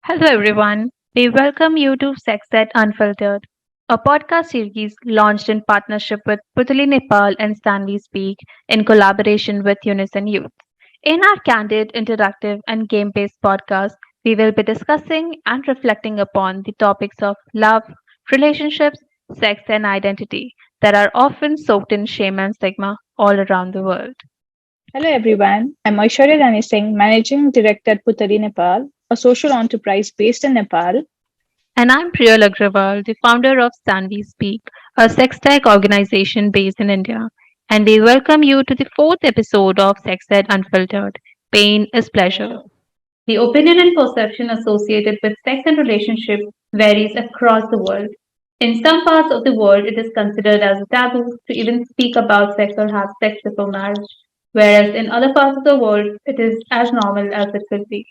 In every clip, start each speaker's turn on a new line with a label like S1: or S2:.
S1: Hello, everyone. We welcome you to SexEd Unfiltered, a podcast series launched in partnership with Putali, Nepal and Stanley Speak in collaboration with Yunus and Youth. In our candid, interactive, and game based podcast, we will be discussing and reflecting upon the topics of love, relationships, sex, and identity that are often soaked in shame and stigma all around the world.
S2: Hello everyone, I'm Aishwarya Rani Singh, Managing Director at Putali, Nepal, a social enterprise based in Nepal.
S1: And I'm Priyal Agrawal, the founder of Stanley Speak, a sex tech organization based in India. And we welcome you to the fourth episode of Sex Ed Unfiltered. Pain is pleasure. The opinion and perception associated with sex and relationship varies across the world. In some parts of the world, it is considered as a taboo to even speak about sex or have sex before marriage, whereas in other parts of the world, it is as normal as it could be.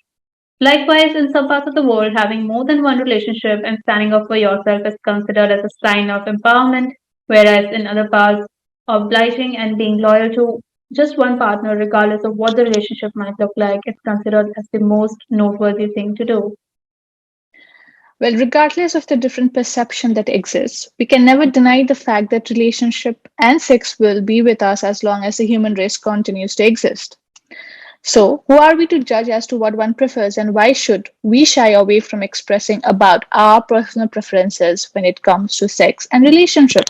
S1: Likewise, in some parts of the world, having more than one relationship and standing up for yourself is considered as a sign of empowerment, whereas in other parts, obliging and being loyal to just one partner, regardless of what the relationship might look like, is considered as the most noteworthy thing to do.
S2: Well, regardless of the different perception that exists, we can never deny the fact that relationship and sex will be with us as long as the human race continues to exist. So, who are we to judge as to what one prefers and why should we shy away from expressing about our personal preferences when it comes to sex and relationship?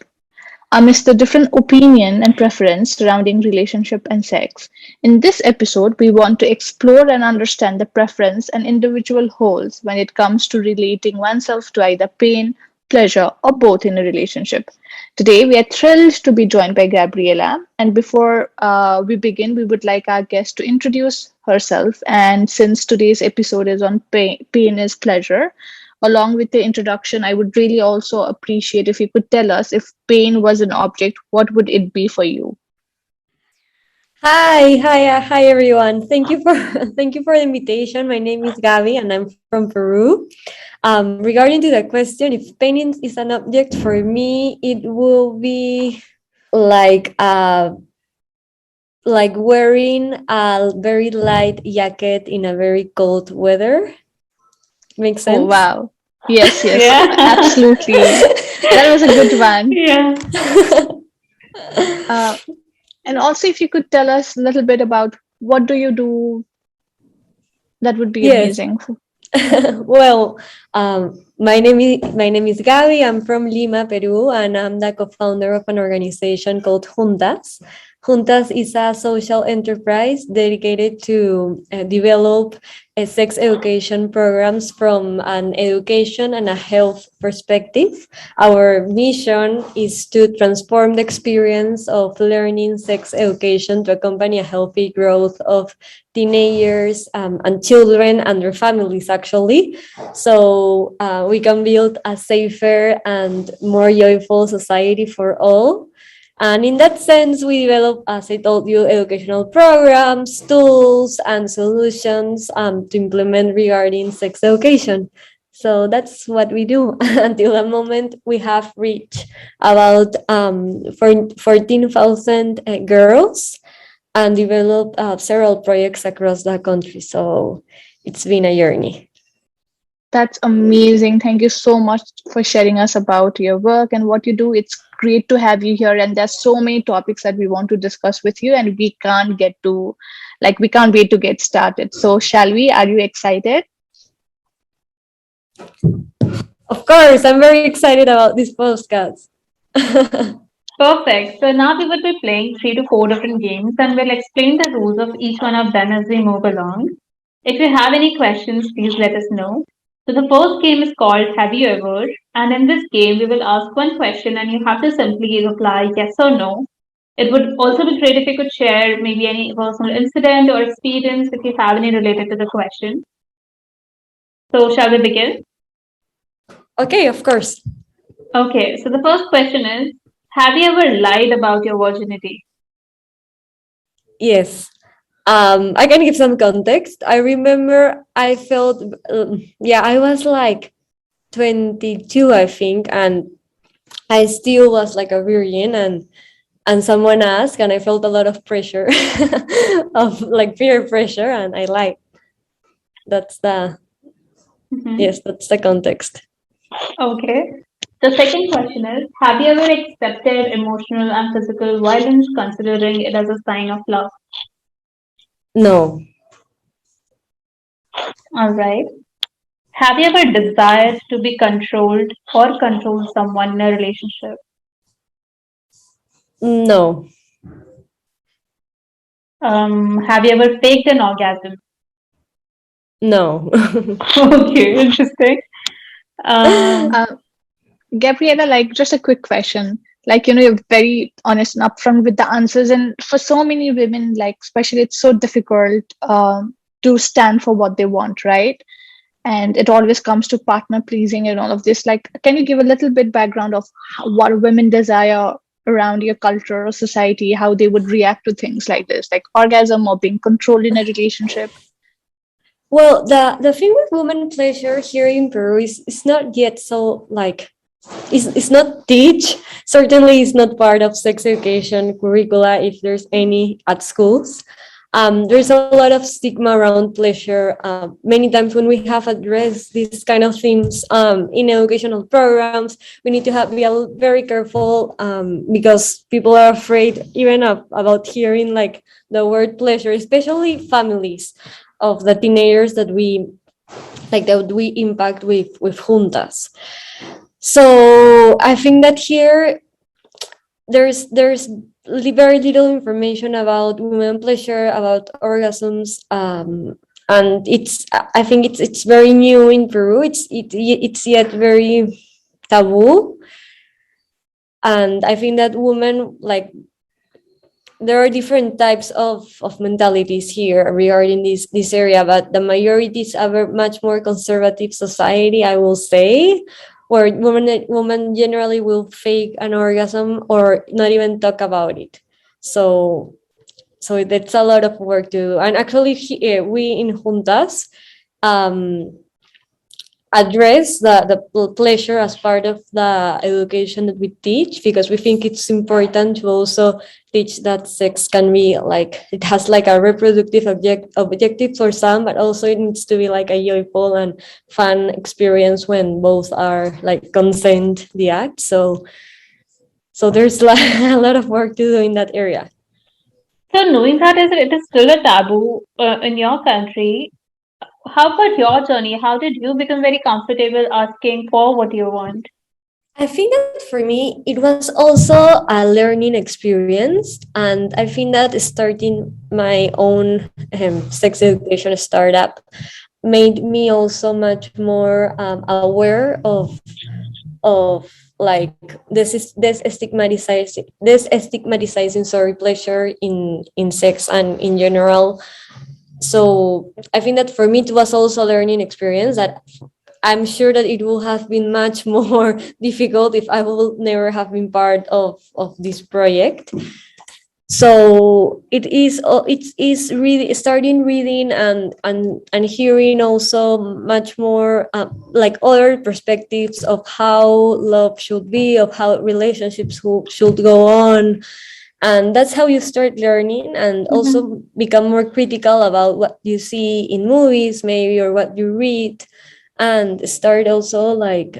S2: Amidst the different opinion and preference surrounding relationship and sex. In this episode, we want to explore and understand the preference an individual holds when it comes to relating oneself to either pain, pleasure, or both in a relationship. Today, we are thrilled to be joined by Gabriela. And before we begin, we would like our guest to introduce herself. And since today's episode is on pain is pleasure, along with the introduction, I would really also appreciate if you could tell us if pain was an object, what would it be for you?
S3: Hi everyone. Thank you for thank you for the invitation. My name is Gabi and I'm from Peru. Regarding to the question, if pain is an object for me, it will be like uh like wearing a very light jacket in a very cold weather. Makes
S2: Oh,
S3: sense?
S2: wow. Yes, yes,
S1: Yeah.
S2: absolutely. That was a good one.
S1: Yeah.
S2: Uh, and also, if you could tell us a little bit about what do you do, that would be
S3: Yes.
S2: amazing.
S3: Well, my name is Gabi. I'm from Lima, Peru, and I'm the co-founder of an organization called Juntas. Juntas is a social enterprise dedicated to develop sex education programs from an education and a health perspective. Our mission is to transform the experience of learning sex education to accompany a healthy growth of teenagers and children and their families, actually. So we can build a safer and more joyful society for all. And in that sense, we develop, as I told you, educational programs, tools, and solutions to implement regarding sex education. So that's what we do. Until the moment, we have reached about 14,000 girls and developed several projects across the country. So it's been a journey.
S2: That's amazing. Thank you so much for sharing us about your work and what you do. It's great to have you here. And there's so many topics that we want to discuss with you, and we can't wait to get started. So, shall we? Are you excited?
S3: Of course, I'm very excited about this podcast.
S1: Perfect. So now we would be playing three to four different games and we'll explain the rules of each one of them as we move along. If you have any questions, please let us know. So the first game is called Have You Ever? And in this game, we will ask one question and you have to simply reply yes or no. It would also be great if you could share maybe any personal incident or experience if you have any related to the question. So shall we begin?
S3: Okay, of course.
S1: Okay, so the first question is, have you ever lied about your virginity?
S3: Yes. I can give some context. I remember I felt, yeah, I was like 22, I think, and I still was like a virgin, and someone asked, and I felt a lot of pressure, of like peer pressure, and I lied. That's the Yes, that's the context.
S1: Okay. The second question is, have you ever accepted emotional and physical violence considering it as a sign of love?
S3: No,
S1: All right. Have you ever desired to be controlled or control someone in a relationship?
S3: no,
S1: Have you ever faked an orgasm?
S3: no.
S1: Okay, interesting. Um,
S2: Uh, Gabriella, like just a quick question. Like, you're very honest and upfront with the answers. And for so many women, like, especially, it's so difficult to stand for what they want, right? And it always comes to partner pleasing and all of this. Like, can you give a little bit background of what women desire around your culture or society, how they would react to things like this, like orgasm or being controlled in a relationship?
S3: Well, the thing with woman pleasure here in Peru is not yet so like it's not teach. Certainly, it's not part of sex education curricula if there's any at schools. There's a lot of stigma around pleasure. Many times when we have addressed these kind of themes in educational programs, we need to be very careful because people are afraid even about hearing like the word pleasure, especially families of the teenagers that we impact with juntas. So I think that here there's very little information about women pleasure, about orgasms, and I think it's very new in Peru. It's yet very taboo, and I think that women like there are different types of mentalities here regarding this area, but the majority is a much more conservative society, I will say, where women generally will fake an orgasm or not even talk about it. So that's a lot of work to do. And actually, we in juntas um, address the pleasure as part of the education that we teach because we think it's important to also teach that sex can be like it has like a reproductive objective for some, but also it needs to be like a joyful and fun experience when both are like consent the act. So there's like a lot of work to do in that area.
S1: so knowing that it is still a taboo in your country, how about your journey? How did you become very comfortable asking for what you want?
S3: I think that for me, it was also a learning experience. And I think that starting my own sex education startup made me also much more aware of like this sorry pleasure in sex and in general. So I think that for me it was also a learning experience that I'm sure that it will have been much more difficult if I will never have been part of this project. So it is really starting reading and hearing also much more like other perspectives of how love should be, of how relationships should go on, and that's how you start learning and
S1: Mhm.
S3: also become more critical about what you see in movies maybe or what you read, and start also like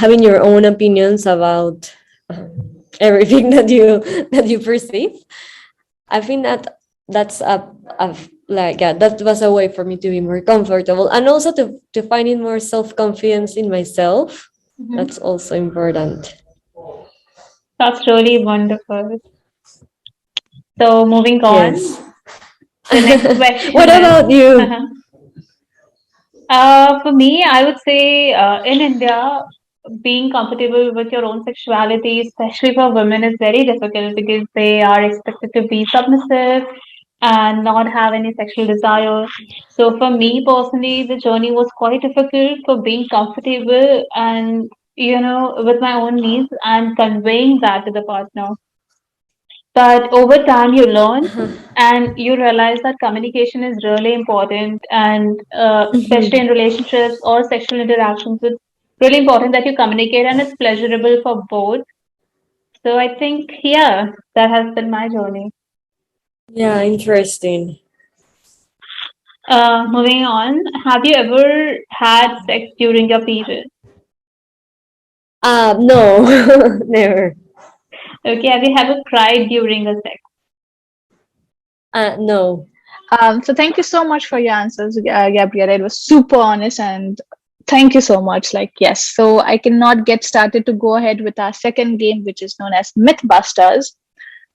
S3: having your own opinions about everything that you perceive. I think that that's a like yeah, that was a way for me to be more comfortable and also to finding more self-confidence in myself.
S1: Mhm.
S3: That's also important.
S1: That's really wonderful. So moving on,
S3: Yes.
S1: the next
S3: What
S1: question is,
S3: about you?
S1: uh for me, I would say in India, being comfortable with your own sexuality, especially for women, is very difficult because they are expected to be submissive and not have any sexual desire. So for me personally, the journey was quite difficult for being comfortable and with my own needs and conveying that to the partner. But over time, you learn and you realize that communication is really important, and especially in
S3: Mhm.
S1: relationships or sexual interactions, it's really important that you communicate and it's pleasurable for both. So I think, yeah, that has been my journey.
S3: Yeah, interesting.
S1: Moving on, have you ever had sex during your period?
S3: No, never.
S1: Okay, have you ever cried during a sex?
S3: No.
S2: So thank you so much for your answers, Gabriella. It was super honest and thank you so much. Like, yes. So I cannot get started to go ahead with our second game, which is known as Mythbusters,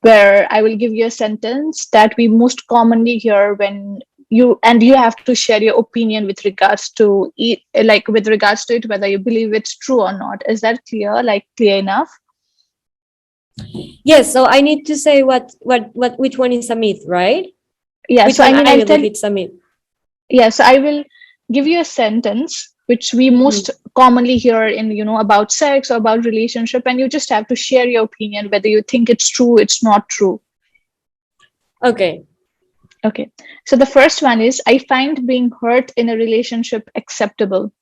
S2: where I will give you a sentence that we most commonly hear when you have to share your opinion with regards to it, like with regards to it, whether you believe it's true or not. Is that clear? Like clear enough?
S3: Yes, so I need to say which one is a myth, right?
S2: Yeah.
S3: Which
S2: So
S3: one
S2: I mean,
S3: I
S2: I'll
S3: believe
S2: tell.
S3: it's a myth.
S2: Yeah, so I will give you a sentence which we
S3: Mhm.
S2: most commonly hear in, about sex or about relationship, and you just have to share your opinion whether you think it's true, it's not true.
S3: Okay.
S2: Okay. So the first one is I find being hurt in a relationship acceptable.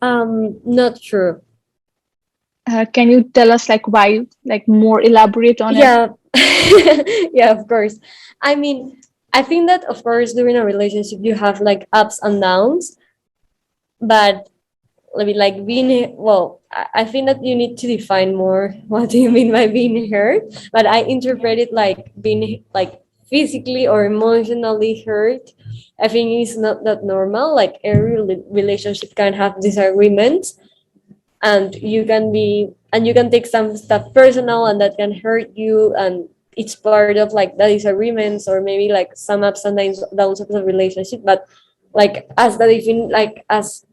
S3: Not true.
S2: Can you tell us like why, like more elaborate on it?
S3: Yeah. Yeah, of course. I mean, I think that of course during a relationship you have like ups and downs, but let me like being well, I think that you need to define more what do you mean by being hurt, but I interpret it like being like physically or emotionally hurt. I think it's not that normal. Like every relationship can have disagreements, and you can take some stuff personal and that can hurt you, and it's part of like the disagreements or maybe like some ups and downs of the relationship. But like as the like as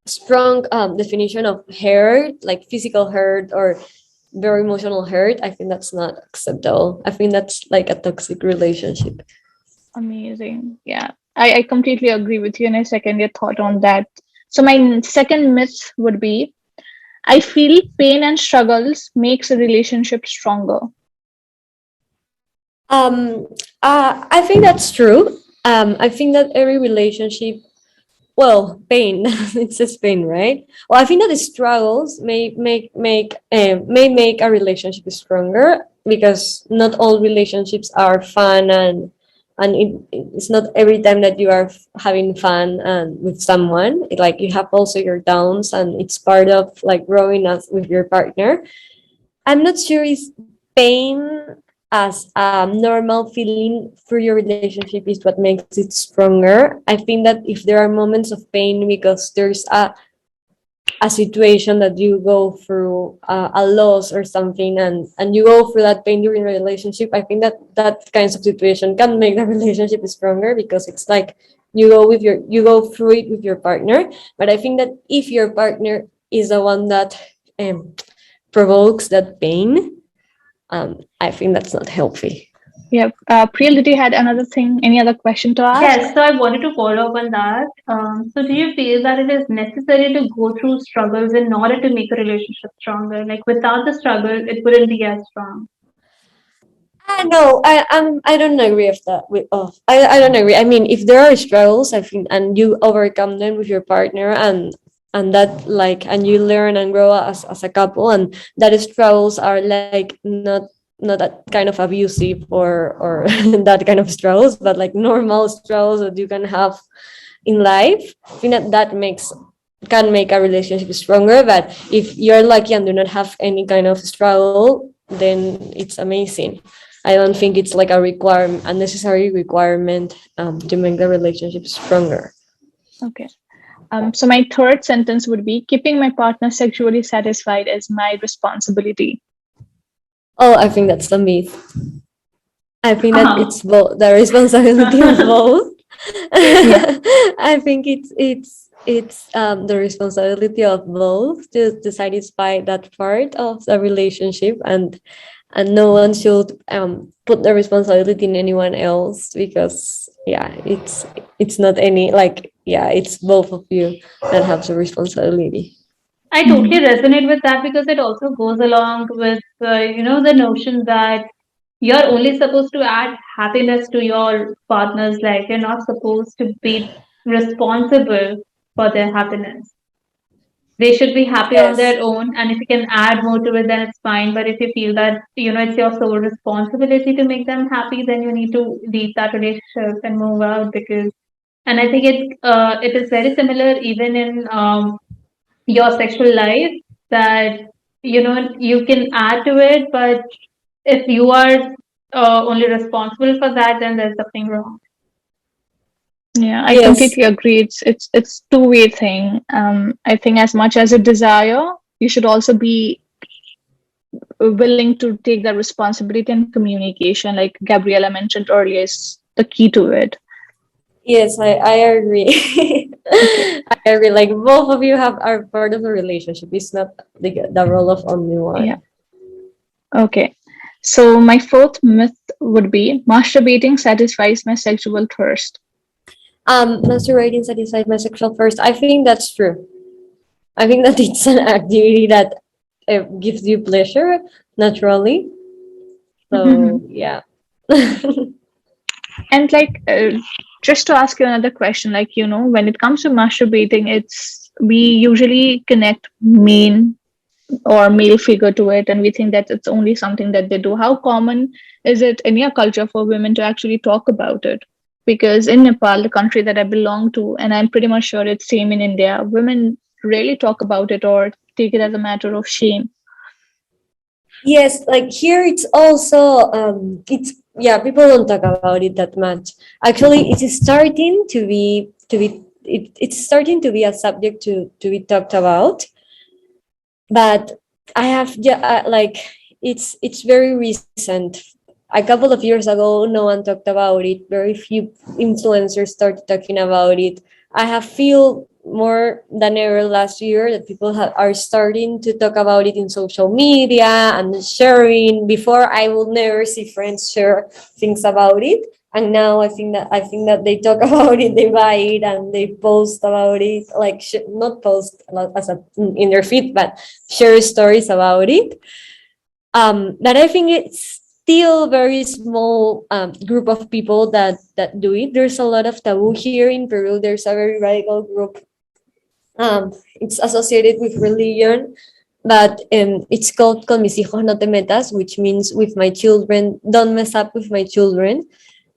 S3: strong definition of hurt, like physical hurt or very emotional hurt, I think that's not acceptable. I think that's like a toxic relationship.
S2: Amazing. Yeah. I completely agree with you, and I second your thought on that. So my second myth would be I feel pain and struggles makes a relationship stronger.
S3: um I think that's true. I think that every relationship, well, pain, it says pain, right? Well, I think that the struggles may make a relationship stronger, because not all relationships are fun, and it's not every time that you are having fun and with someone. Like you have also your downs, and it's part of like growing up with your partner. I'm not sure is pain as a normal feeling through your relationship is what makes it stronger. I think that if there are moments of pain because there's a situation that you go through, a loss or something, and you go through that pain during a relationship, I think that that kinds of situation can make the relationship stronger, because it's like you go through it with your partner. But I think that if your partner is the one that um, provokes that pain, I think that's not healthy.
S2: Yeah. Priyal, did you had another thing, any other question to ask?
S1: Yes, so I wanted to follow up on that. So do you feel that it is necessary to go through struggles in order to make a relationship stronger? Like without the struggle, it wouldn't be as strong.
S3: No, I don't agree with that. I don't agree. I mean, if there are struggles, I think, and you overcome them with your partner, and that like, and you learn and grow as a couple, and that struggles are like not that kind of abusive or that kind of struggles, but like normal struggles that you can have in life. I think that that makes can make a relationship stronger. But if you're lucky and do not have any kind of struggle, then it's amazing. I don't think it's like a necessary requirement to make the relationship stronger.
S2: Okay. So my third sentence would be keeping my partner sexually satisfied is my responsibility.
S3: Oh, I think that's the myth. I think that
S1: Uh-huh.
S3: it's both the responsibility of both.
S2: Yeah.
S3: I think it's the responsibility of both to satisfy that part of the relationship, and no one should put the responsibility in anyone else, because yeah, it's not any like, yeah, it's both of you that have the responsibility.
S1: I totally
S2: Mhm.
S1: resonate with that because it also goes along with, the notion that you're only supposed to add happiness to your partner's life. You're not supposed to be responsible for their happiness. They should be happy on
S3: Yes.
S1: their own, and if you can add more to it, then it's fine. But if you feel that, it's your sole responsibility to make them happy, then you need to leave that relationship and move out because And I think it is very similar even in your sexual life, that you can add to it, but if you are only responsible for that, then there's something wrong.
S2: Yeah, I
S3: Yes.
S2: completely agree. It's two-way thing. I think as much as a desire, you should also be willing to take that responsibility, and communication, like Gabriella mentioned earlier, is the key to it.
S3: Yes, I agree.
S2: Okay.
S3: I agree. Like both of you are part of the relationship. It's not the role of only
S2: Yeah.
S3: one.
S2: Okay. So my fourth myth would be masturbating satisfies my sexual thirst.
S3: Masturbating satisfies my sexual first. I think that's true. I think that it's an activity that gives you pleasure naturally. So yeah.
S2: And like, just to ask you another question, like, when it comes to masturbating, we usually connect or male figure to it, and we think that it's only something that they do. How common is it in your culture for women to actually talk about it? Because in Nepal, the country that I belong to, and I'm pretty much sure it's same in India, women rarely talk about it or take it as a matter of shame.
S3: Yes, like here it's also it's yeah, people don't talk about it that much. Actually, it is starting it's starting to be a subject to be talked about, but I have like it's very recent. A couple of years ago, no one talked about it. Very few influencers started talking about it. I have feel more than ever last year that people are starting to talk about it in social media and sharing. Before, I would never see friends share things about it, and now I think that they talk about it, they buy it, and they post about it. Like not post as a in their feed, but share stories about it. That I think it's still very small group of people that do it. There's a lot of taboo here in Peru. There's a very radical group. It's associated with religion, but it's called "Con mis hijos no te metas," which means "with my children, don't mess up with my children."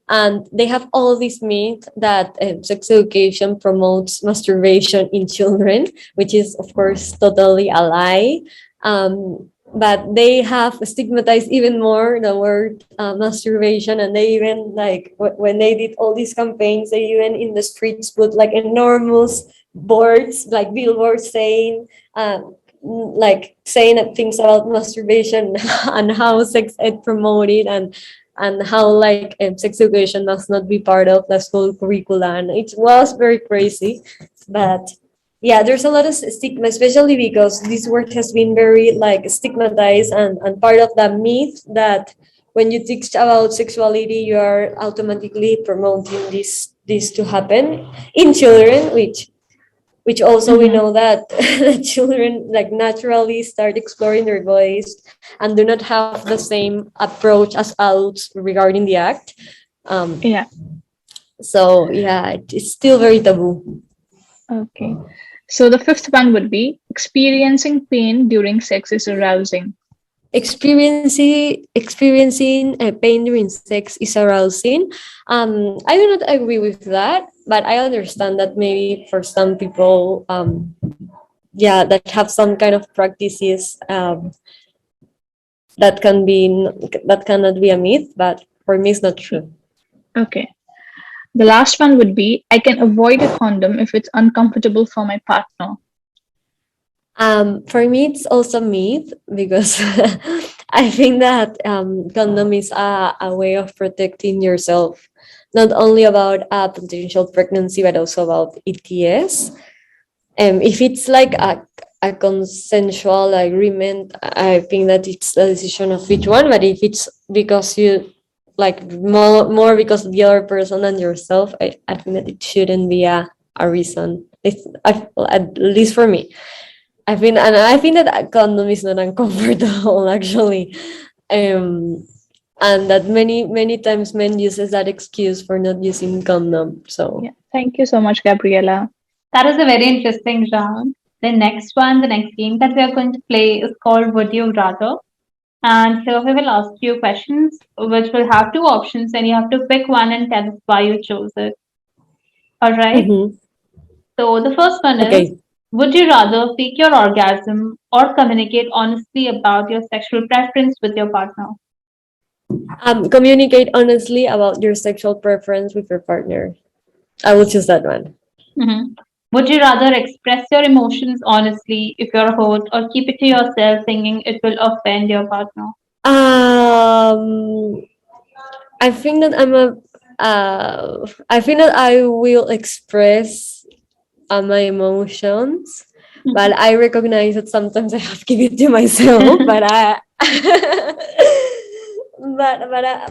S3: And they have all this myth that sex education promotes masturbation in children, which is of course totally a lie. But they have stigmatized even more the word masturbation, and they even like when they did all these campaigns, they even in the streets put like enormous boards, like billboards saying like saying things about masturbation and how sex ed promoted, and how like sex education must not be part of the school curricula, and it was very crazy. But yeah, there's a lot of stigma, especially because this word has been very like stigmatized, and part of the myth that when you teach about sexuality you are automatically promoting this to happen in children, which also we
S2: Mhm.
S3: know that the children like naturally start exploring their bodies and do not have the same approach as adults regarding the act. um,
S2: Yeah.
S3: so yeah, it's still very taboo.
S2: Okay. So the fifth one would be experiencing pain during sex is arousing.
S3: Experiencing pain during sex is arousing. I do not agree with that, but I understand that maybe for some people, yeah, that have some kind of practices, that cannot be a myth, but for me it's not true.
S2: Okay. The last one would be I can avoid a condom if it's uncomfortable for my partner.
S3: For me, it's also myth because I think that condom is a way of protecting yourself, not only about a potential pregnancy, but also about ETS. If it's like a consensual agreement, I think that it's the decision of each one. But if it's because you like more because of the other person than yourself, I think that it shouldn't be a reason. At least for me. I think that a condom is not uncomfortable actually, and that many times men uses that excuse for not using condom. So
S2: Yeah. Thank you so much, Gabriela.
S1: That is a very interesting round. The next game that we are going to play is called Would You Rather? And here we will ask you questions which will have two options, and you have to pick one and tell us why you chose it. All right.
S3: Mhm.
S1: So the first one is,
S3: Okay.
S1: would you rather fake your orgasm or communicate honestly about your sexual preference with your partner?
S3: Communicate honestly about your sexual preference with your partner. I will choose that one.
S1: Mhm. Would you rather express your emotions honestly if you're hurt or keep it to yourself thinking it will offend your partner?
S3: Um, I think that I think that I will express my emotions, but I recognize that sometimes I have to keep it to myself. But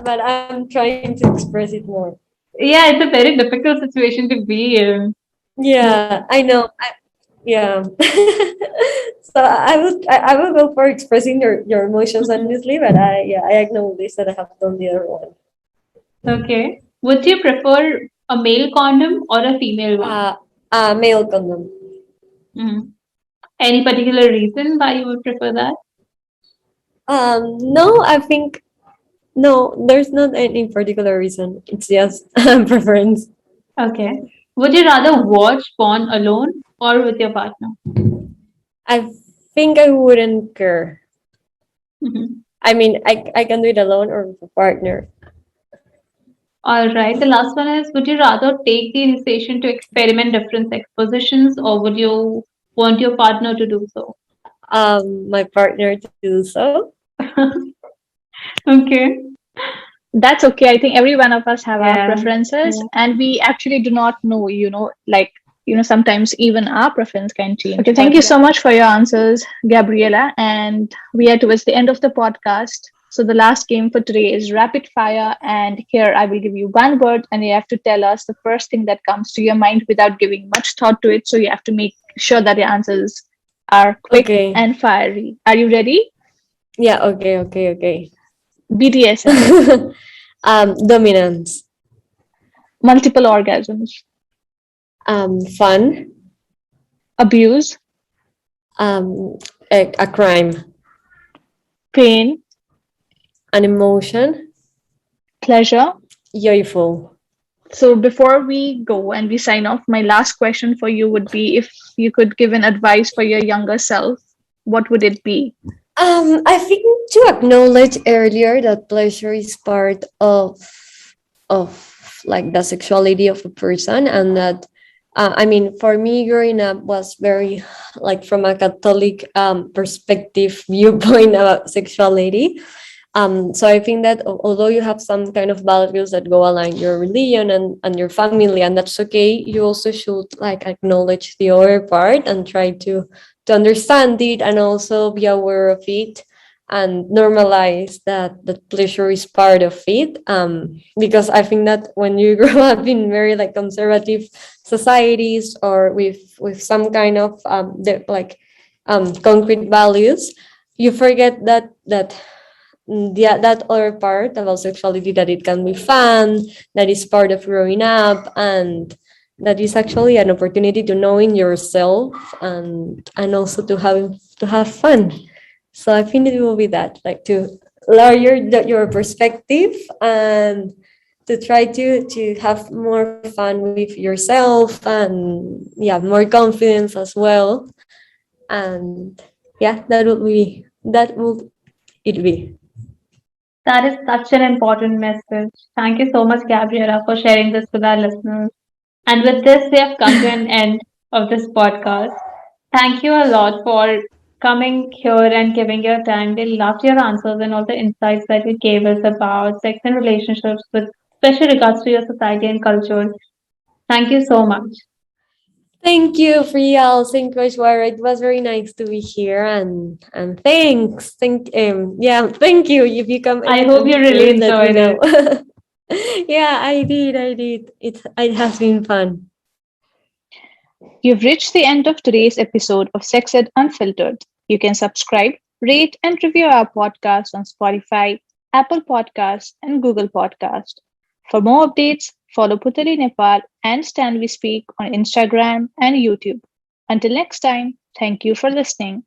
S3: but I'm trying to express it more.
S1: Yeah, it's a very difficult situation to be in.
S3: Yeah, I know. Yeah. So I will go for expressing your emotions honestly, but I acknowledge that I have done the other one.
S1: Okay. Would you prefer a male condom or a female one?
S3: Uh, Male condom.
S1: Mhm. Any particular reason why you would prefer that?
S3: No, I think no. There's not any particular reason. It's just preference.
S1: Okay. Would you rather watch porn alone or with your partner?
S3: I think I wouldn't care.
S1: Mhm.
S3: I mean, I can do it alone or with a partner.
S1: All right. The last one is, would you rather take the initiation to experiment different sex positions or would you want your partner to do so?
S3: My partner to do so.
S1: Okay.
S2: That's okay. I think every one of us have our
S1: Yeah.
S2: preferences,
S1: Yeah.
S2: and we actually do not know, like, sometimes even our preference can change. Okay, thank
S1: But
S2: you
S1: yeah.
S2: so much for your answers, Gabriela. And we are towards the end of the podcast. So the last game for today is rapid fire. And here I will give you one word, and you have to tell us the first thing that comes to your mind without giving much thought to it. So you have to make sure that your answers are quick
S3: Okay.
S2: and fiery. Are you ready?
S3: Yeah. Okay. Okay. Okay.
S2: BDSM,
S3: Dominance.
S2: multiple orgasms,
S3: Fun.
S2: abuse,
S3: Um, a crime.
S2: pain,
S3: An emotion.
S2: pleasure.
S3: Joyful.
S2: So before we go and we sign off, my last question for you would be, if you could give an advice for your younger self, what would it be?
S3: I think to acknowledge earlier that pleasure is part of like the sexuality of a person, and that I mean, for me, growing up was very like from a Catholic perspective viewpoint about sexuality. So I think that although you have some kind of values that go align your religion and your family, and that's okay, you also should like acknowledge the other part and try to understand it and also be aware of it and normalize that pleasure is part of it. Because I think that when you grow up in very like conservative societies or with some kind of concrete values, you forget that other part about sexuality, that it can be fun, that is part of growing up, and that is actually an opportunity to knowing yourself and also to have fun. So I think it will be that, like to lower your perspective and to try to have more fun with yourself and yeah, more confidence as well. And yeah, that will it be.
S1: That is such an important message. Thank you so much, Gabriela, for sharing this with our listeners. And with this, we have come to an end of this podcast. Thank you a lot for coming here and giving your time. We loved your answers and all the insights that you gave us about sex and relationships with special regards to your society and culture. Thank you so much.
S3: Thank you, Frial. Thank you, Aishwarya. It was very nice to be here, and thanks. Thank you. If you come
S1: I hope you really
S3: anytime, let me
S1: enjoyed
S3: know.
S1: it.
S3: Yeah, I did. I did. It has been fun.
S2: You've reached the end of today's episode of SexEd Unfiltered. You can subscribe, rate, and review our podcast on Spotify, Apple Podcasts, and Google Podcast. For more updates, follow Putali Nepal and Stand We Speak on Instagram and YouTube. Until next time, thank you for listening.